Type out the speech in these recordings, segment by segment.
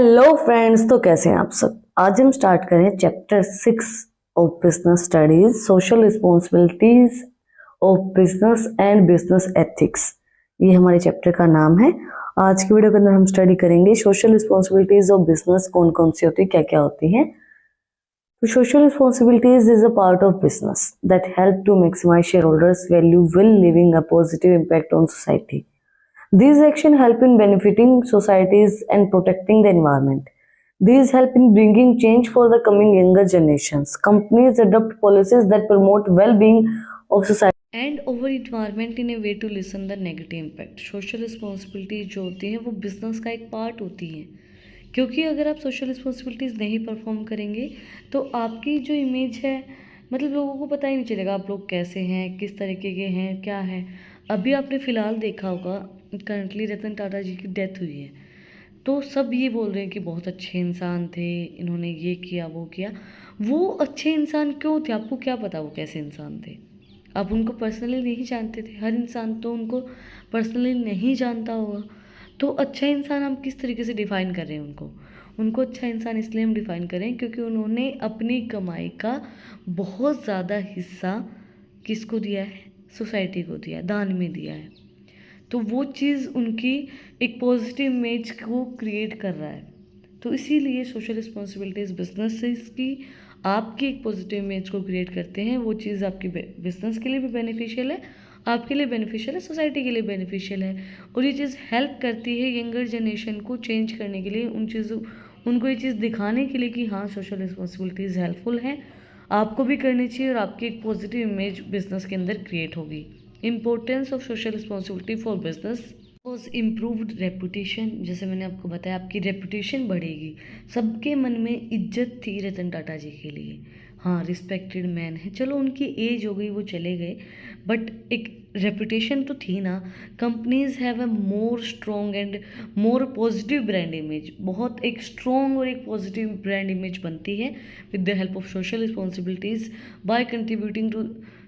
Hello friends, तो कैसे हैं आप सब। आज हम स्टार्ट करें chapter 6 of business studies, social responsibilities of business and business ethics. ये हमारे चैप्टर का नाम है। आज की वीडियो के अंदर हम स्टडी करेंगे सोशल रिस्पॉन्सिबिलिटीज ऑफ बिजनेस कौन कौन सी होती है, क्या क्या होती हैं। तो social responsibilities is a part of business that help to maximize shareholders' value while leaving a positive impact on society. These actions help in benefiting societies and protecting the environment. These help in bringing change for the coming younger generations. Companies adopt policies that promote well-being of society and over environment in a way to lessen the negative impact. Social responsibilities जो होती हैं वो business का एक part होती हैं, क्योंकि अगर आप सोशल रिस्पॉन्सिबिलिटीज़ नहीं परफॉर्म करेंगे तो आपकी जो इमेज है, मतलब लोगों को पता ही नहीं चलेगा आप लोग कैसे हैं, किस तरीके के हैं, क्या है। अभी आपने फ़िलहाल देखा होगा, करंटली रतन टाटा जी की डेथ हुई है, तो सब ये बोल रहे हैं कि बहुत अच्छे इंसान थे, इन्होंने ये किया वो किया। वो अच्छे इंसान क्यों थे, आपको क्या पता वो कैसे इंसान थे। आप उनको पर्सनली नहीं जानते थे, हर इंसान तो उनको पर्सनली नहीं जानता होगा। तो अच्छा इंसान हम किस तरीके से डिफ़ाइन कर रहे हैं उनको अच्छा इंसान इसलिए हम डिफ़ाइन करें क्योंकि उन्होंने अपनी कमाई का बहुत ज़्यादा हिस्सा किसको दिया है, सोसाइटी को दिया है, दान में दिया है। तो वो चीज़ उनकी एक पॉजिटिव इमेज को क्रिएट कर रहा है। तो इसीलिए सोशल रिस्पॉन्सिबिलिटीज़ बिजनेसेस की आपकी एक पॉजिटिव इमेज को क्रिएट करते हैं। वो चीज़ आपकी बिजनेस के लिए भी बेनिफिशियल है, आपके लिए बेनिफिशियल है, सोसाइटी के लिए बेनिफिशियल है। और ये चीज़ हेल्प करती है यंगर जनरेशन को चेंज करने के लिए, उनको ये चीज़ दिखाने के लिए कि हाँ, सोशल रिस्पॉन्सिबिलिटीज़ हेल्पफुल हैं, आपको भी करनी चाहिए और आपकी एक पॉजिटिव इमेज बिजनेस के अंदर क्रिएट होगी। Importance of social responsibility for business was improved reputation. जैसे मैंने आपको बताया, आपकी रेपुटेशन बढ़ेगी। सबके मन में इज्जत थी रतन टाटा जी के लिए, हाँ, रिस्पेक्टेड मैन है। चलो उनकी एज हो गई, वो चले गए, बट एक रेपुटेशन तो थी ना। Companies have a more strong and more positive brand image. बहुत एक स्ट्रॉन्ग और एक पॉजिटिव ब्रांड इमेज बनती है with the help of social responsibilities. Bye contributing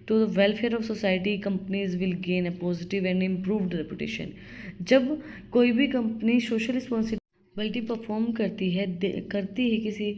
to the welfare of society, companies will gain a positive and improved reputation. जब कोई भी company social responsibility perform करती है किसी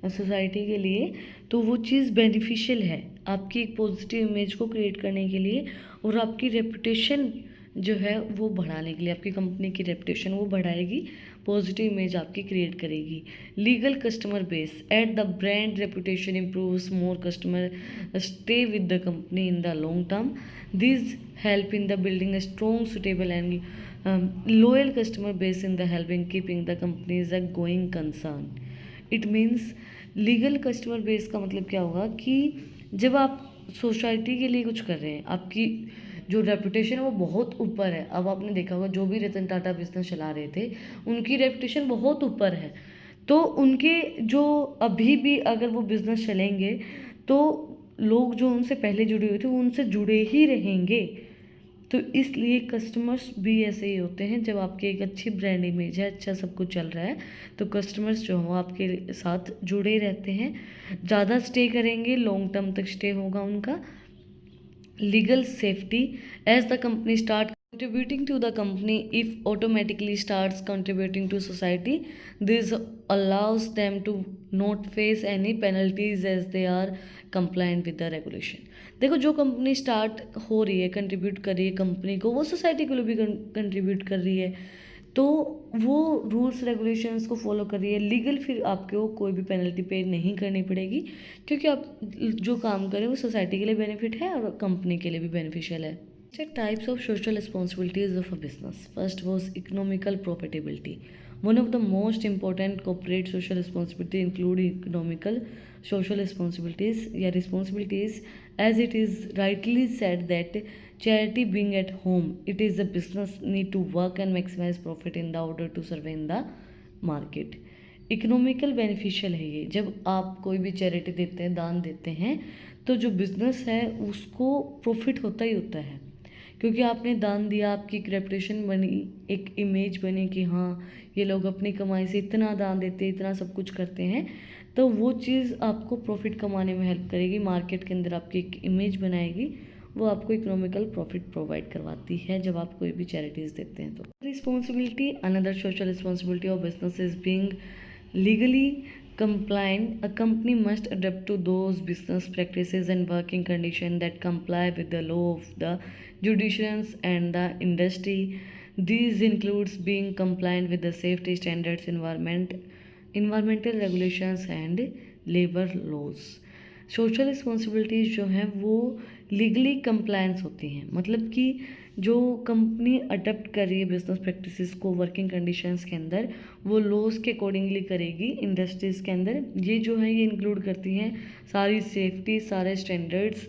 सोसाइटी के लिए, तो वो चीज़ बेनिफिशियल है आपकी एक पॉजिटिव इमेज को क्रिएट करने के लिए और आपकी रेपुटेशन जो है वो बढ़ाने के लिए। आपकी कंपनी की रेपुटेशन वो बढ़ाएगी, पॉजिटिव इमेज आपकी क्रिएट करेगी। Legal customer base at the brand reputation improves, more customer stay with the company in the long term. This help in the building a strong suitable and loyal customer base in the helping keeping the company is a going concern. It means legal customer base का मतलब क्या होगा कि जब आप society के लिए कुछ कर रहे हैं, आपकी जो रेपुटेशन है वो बहुत ऊपर है। अब आपने देखा होगा जो भी रतन टाटा बिजनेस चला रहे थे, उनकी रेपुटेशन बहुत ऊपर है। तो उनके जो अभी भी अगर वो बिजनेस चलेंगे तो लोग जो उनसे पहले जुड़े हुए थे वो उनसे जुड़े ही रहेंगे। तो इसलिए कस्टमर्स भी ऐसे ही होते हैं। जब आपकी एक अच्छी ब्रांड इमेज है, अच्छा सब कुछ चल रहा है, तो कस्टमर्स जो हो आपके साथ जुड़े रहते हैं, ज़्यादा स्टे करेंगे, लॉन्ग टर्म तक स्टे होगा उनका। Legal safety as the company start contributing to the company, if automatically starts contributing to society, this allows them to not face any penalties as they are compliant with the regulation. देखो, जो company start हो रही है, contribute कर रही है company को, वो सोसाइटी को भी कंट्रीब्यूट कर रही है, तो वो रूल्स रेगुलेशंस को फॉलो कर रही है। लीगल फिर आपको कोई भी पेनल्टी पे नहीं करनी पड़ेगी, क्योंकि आप जो काम करें वो सोसाइटी के लिए बेनिफिट है और कंपनी के लिए भी बेनिफिशियल है। Check types of social responsibilities of a business. First was economical profitability. One of the most important corporate social responsibility include economical social responsibilities. Yeah, responsibilities, as it is rightly said that charity being at home, it is a business need to work and maximize profit in the order to survive in the market. Economical beneficial है ये। जब आप कोई भी charity देते हैं, दान देते हैं, तो जो बिज़नेस है उसको प्रॉफिट होता ही होता है, क्योंकि आपने दान दिया, आपकी एक रेपुटेशन बनी, एक इमेज बनी कि हाँ, ये लोग अपनी कमाई से इतना दान देते, इतना सब कुछ करते हैं, तो वो चीज़ आपको प्रॉफिट कमाने में हेल्प करेगी, मार्केट के अंदर आपकी एक इमेज बनाएगी, वो आपको इकोनॉमिकल प्रॉफिट प्रोवाइड करवाती है जब आप कोई भी चैरिटीज़ देते हैं। तो responsibility, another social responsibility of business is being legally compliant, a company must adapt to those business practices and working conditions that comply with the law of the jurisdictions and the industry. These includes being compliant with the safety standards, environmental regulations and labor laws. Social responsibilities जो हैं वो legally compliance होती हैं, मतलब कि जो company adopt कर रही है बिजनेस प्रैक्टिसेस को वर्किंग कंडीशंस के अंदर, वो लॉज के अकॉर्डिंगली करेगी इंडस्ट्रीज़ के अंदर। ये जो है ये इंक्लूड करती हैं सारी सेफ्टी, सारे स्टैंडर्ड्स,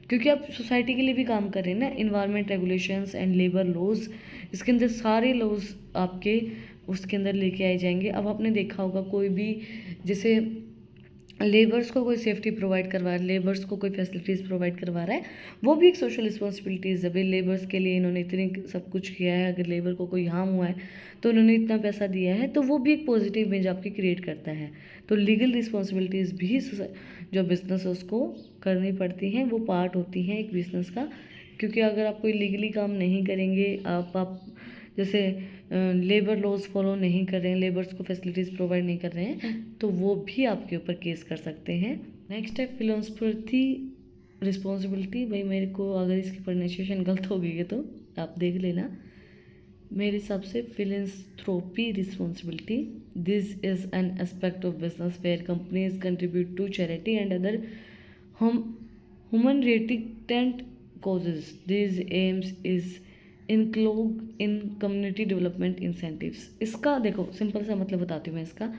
क्योंकि आप सोसाइटी के लिए भी काम कर रहे हैं ना। Environment regulations and labour laws, इसके अंदर सारे लॉज आपके उसके अंदर लेके आए जाएंगे। अब आपने देखा होगा कोई भी जैसे लेबर्स को कोई सेफ्टी प्रोवाइड करवा रहा है, लेबर्स को कोई फैसिलिटीज़ प्रोवाइड करवा रहा है, वो भी एक सोशल रिस्पॉन्सिबिलिटीज़ है। भाई लेबर्स के लिए इन्होंने इतनी सब कुछ किया है, अगर लेबर को कोई हार्म हुआ है तो उन्होंने इतना पैसा दिया है, तो वो भी एक पॉजिटिव इमेज आपकी क्रिएट करता है। तो लीगल रिस्पॉन्सिबिलिटीज़ भी जो बिजनेस उसको करनी पड़ती हैं, वो पार्ट होती हैं एक बिजनेस का। क्योंकि अगर आप कोई लीगली काम नहीं करेंगे, आप जैसे लेबर लॉज फॉलो नहीं कर रहे हैं, लेबर्स को फैसिलिटीज़ प्रोवाइड नहीं कर रहे हैं, तो वो भी आपके ऊपर केस कर सकते हैं। नेक्स्ट है फिलॉन्थ्रोपी रिस्पॉन्सिबिलिटी। भाई मेरे को अगर इसकी प्रोनाउंसिएशन गलत हो गई है तो आप देख लेना। मेरे हिसाब से philanthropy responsibility, this is an aspect of business where companies contribute to charity and other humanitarian causes. These aims is include in community development incentives. इसका देखो सिंपल सा मतलब बताती हूँ मैं इसका।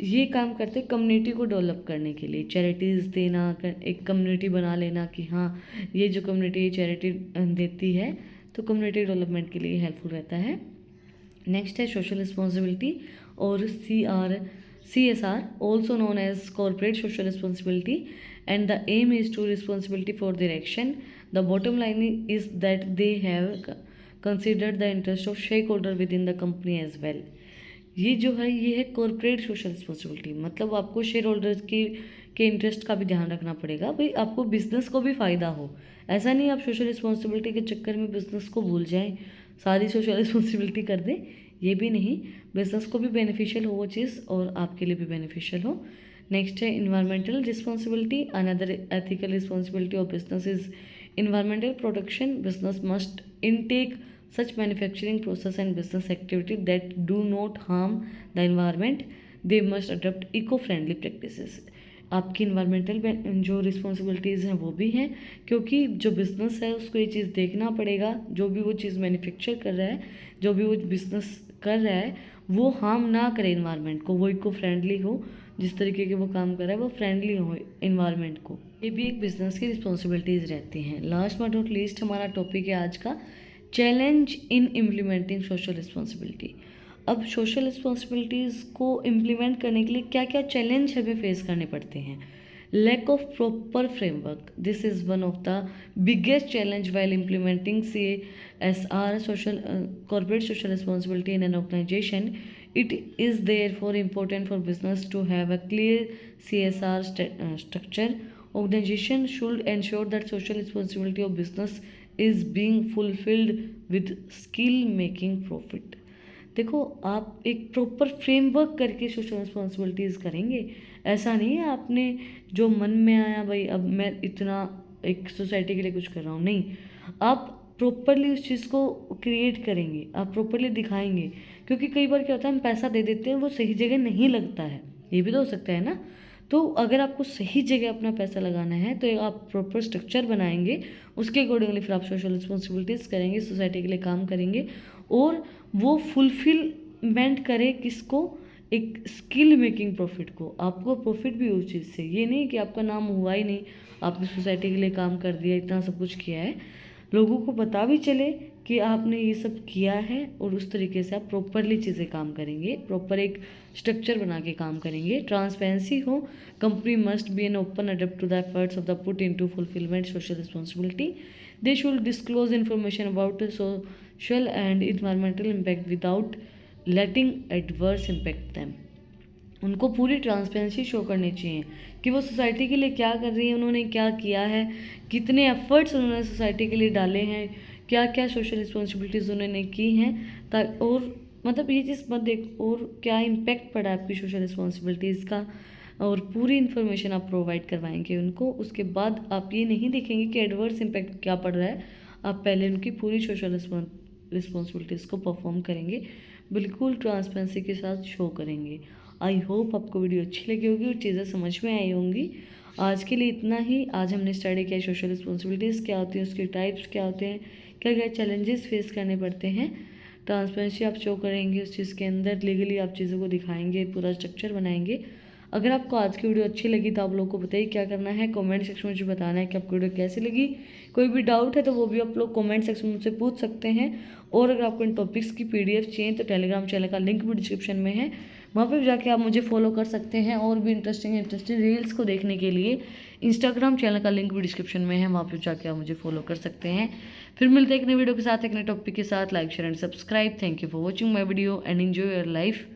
ये काम करते हैं कम्युनिटी को डेवलप करने के लिए, चैरिटीज़ देना, एक कम्युनिटी बना लेना कि हाँ ये जो कम्युनिटी ये चैरिटी देती है, तो कम्युनिटी डेवलपमेंट के लिए हेल्पफुल रहता है। नेक्स्ट है सोशल रिस्पॉन्सिबिलिटी और CSR, also known as corporate social responsibility, and the aim is to responsibility for their action. The bottom line is that they have considered the interest of stakeholder within the company as well. ये जो है ये है corporate social responsibility, मतलब आपको share holders के interest का भी ध्यान रखना पड़ेगा। भाई आपको बिजनेस को भी फ़ायदा हो, ऐसा नहीं आप सोशल रिस्पॉन्सिबिलिटी के चक्कर में बिजनेस को भूल जाएं, सारी सोशल रिस्पॉन्सिबिलिटी कर दें, ये भी नहीं। बिजनेस को भी बेनिफिशियल हो वो चीज़ और आपके लिए भी बेनिफिशियल हो। नेक्स्ट है environmental responsibility. Another ethical responsibility of business is environmental protection. Business must intake such manufacturing process and business activity that do not harm the environment. They must adopt eco-friendly practices. आपकी environmental जो responsibilities हैं वो भी हैं, क्योंकि जो business है उसको ये चीज़ देखना पड़ेगा, जो भी वो चीज़ मैन्युफैक्चर कर रहा है, जो भी वो बिज़नेस कर रहा है, वो हार्म ना करे इन्वायरमेंट को, वो इको फ्रेंडली हो, जिस तरीके के वो काम कर रहा है वो फ्रेंडली हो इन्वायरमेंट को। ये भी एक बिजनेस की रिस्पॉन्सिबिलिटीज़ रहती हैं। लास्ट बट नॉट लीस्ट हमारा टॉपिक है आज का challenge in implementing social responsibility. अब सोशल रिस्पॉन्सिबिलिटीज़ को इम्प्लीमेंट करने के लिए क्या क्या चैलेंज हमें फेस करने पड़ते हैं। Lack of proper framework, this is one of the biggest challenge while implementing CSR social corporate social responsibility in an organisation. It is therefore important for business to have a clear CSR structure. Organization should ensure that social responsibility of business is being fulfilled with skill making profit. देखो आप एक proper framework करके social responsibilities करेंगे, ऐसा नहीं है आपने जो मन में आया भाई अब मैं इतना एक सोसाइटी के लिए कुछ कर रहा हूँ, नहीं, आप प्रॉपरली उस चीज़ को क्रिएट करेंगे, आप प्रॉपरली दिखाएंगे। क्योंकि कई बार क्या होता है हम पैसा दे देते हैं, वो सही जगह नहीं लगता है, ये भी तो हो सकता है ना। तो अगर आपको सही जगह अपना पैसा लगाना है तो आप प्रॉपर स्ट्रक्चर बनाएंगे, उसके अकॉर्डिंगली फिर आप सोशल रिस्पॉन्सिबिलिटीज़ करेंगे, सोसाइटी के लिए काम करेंगे और वो फुलफिलमेंट करे किसको, एक स्किल मेकिंग प्रॉफिट को। आपको प्रॉफिट भी उस चीज़ से, ये नहीं कि आपका नाम हुआ ही नहीं, आपने सोसाइटी के लिए काम कर दिया, इतना सब कुछ किया है, लोगों को पता भी चले कि आपने ये सब किया है और उस तरीके से आप प्रॉपरली चीज़ें काम करेंगे, प्रॉपर एक स्ट्रक्चर बना के काम करेंगे, ट्रांसपेरेंसी हो। Company must be an open adept to the efforts of the put into fulfilment social responsibility. They should disclose information about social and environmental impact without letting adverse impact them. उनको पूरी transparency show करनी चाहिए कि वो society के लिए क्या कर रही है, उन्होंने क्या किया है, कितने एफर्ट्स उन्होंने सोसाइटी के लिए डाले हैं, क्या क्या सोशल रिस्पॉन्सिबिलिटीज़ उन्होंने की हैं, और मतलब ये चीज़ मत देख और क्या इम्पैक्ट पड़ा आपकी सोशल रिस्पॉन्सिबिलिटीज़ का, और पूरी इन्फॉर्मेशन आप प्रोवाइड करवाएंगे उनको। उसके बाद आप ये नहीं देखेंगे कि एडवर्स इम्पैक्ट क्या पड़ रहा है, आप पहले उनकी पूरी सोशल रिस्पॉन्सिबिलिटीज़ को परफॉर्म करेंगे, बिल्कुल ट्रांसपेरेंसी के साथ शो करेंगे। आई होप आपको वीडियो अच्छी लगी होगी और चीज़ें समझ में आई होंगी। आज के लिए इतना ही। आज हमने स्टडी किया सोशल रिस्पॉन्सिबिलिटीज़ क्या होती हैं, उसके टाइप्स क्या होते हैं, क्या क्या चैलेंजेस फेस करने पड़ते हैं। ट्रांसपेरेंसी आप शो करेंगे उस चीज़ के अंदर, लीगली आप चीज़ों को दिखाएंगे, पूरा स्ट्रक्चर बनाएंगे। अगर आपको आज की वीडियो अच्छी लगी तो आप लोगों को बताइए क्या करना है, कमेंट सेक्शन में मुझे बताना है कि आपको वीडियो कैसी लगी। कोई भी डाउट है तो वो भी आप लोग कमेंट सेक्शन में मुझसे पूछ सकते हैं। और अगर आपको इन टॉपिक्स की PDF चाहिए तो टेलीग्राम चैनल का लिंक भी डिस्क्रिप्शन में है, वहाँ पर जाके आप मुझे फॉलो कर सकते हैं। और भी इंटरेस्टिंग रील्स को देखने के लिए इंस्टाग्राम चैनल का लिंक भी डिस्क्रिप्शन में है, वहाँ पर जाके आप मुझे फॉलो कर सकते हैं। फिर मिलते हैं एक नई वीडियो के साथ, एक नए टॉपिक के साथ। Like share and subscribe. Thank you for watching my video and enjoy your life.